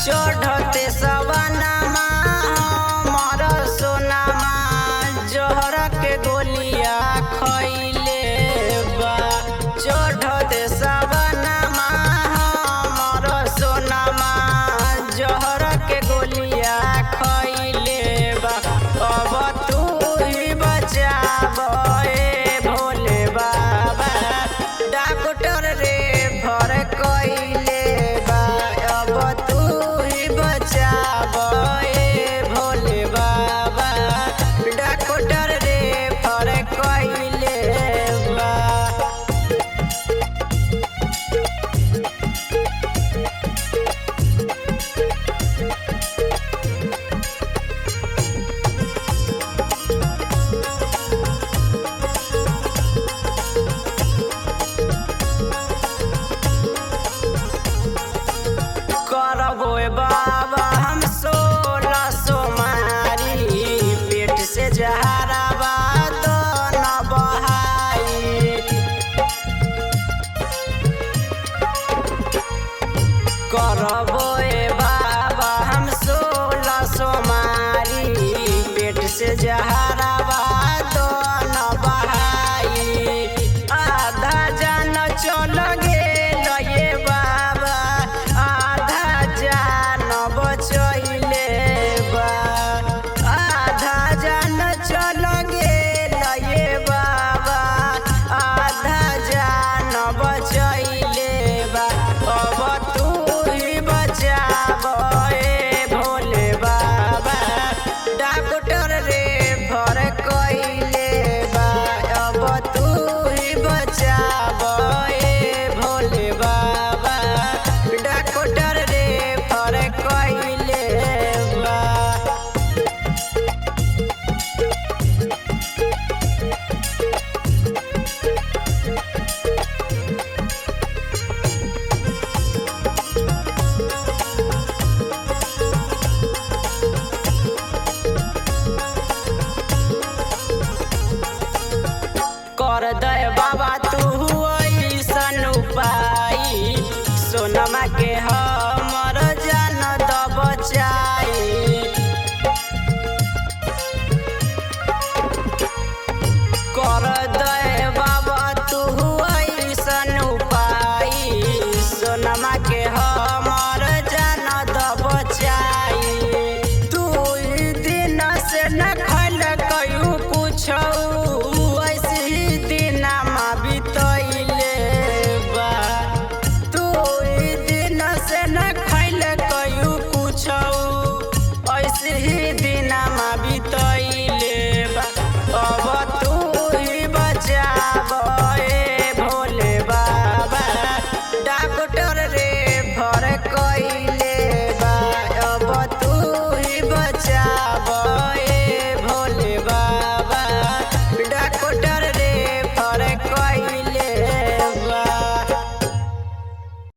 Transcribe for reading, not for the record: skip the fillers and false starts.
चढ़ते सवनमा हमर सोनमा जहर के गोलिया खइले बा। चढ़ते सवनमा हमर सोनमा जहर के गोलिया खइले बा। अब तू ही बचाव ए भोले बाबा डॉक्टर रे भर कइले बा। अब तू ही बचाव ए भोले बाबा डॉक्टर रे भर कइले बा। करबो बाबा हम 16 सोमारी पेट से जहरावा तो न बहाई। करबो बाबा हम 16 सोमारी पेट से जहरावा तो न बहाई। आधा जान चल गेल ये बाबा आधा जान बचैले बा। आधा जान चल गेल ये बाबा आधा जान बचैले बा। अब तू ही बचाव ए भोले बाबा डॉक्टर रे भर कइले बा। अब तू ही बचाव ए भोले बाबा डॉक्टर रे भर कइले बा। कर दे बाबा तू ऐसन उपाय सोनमा के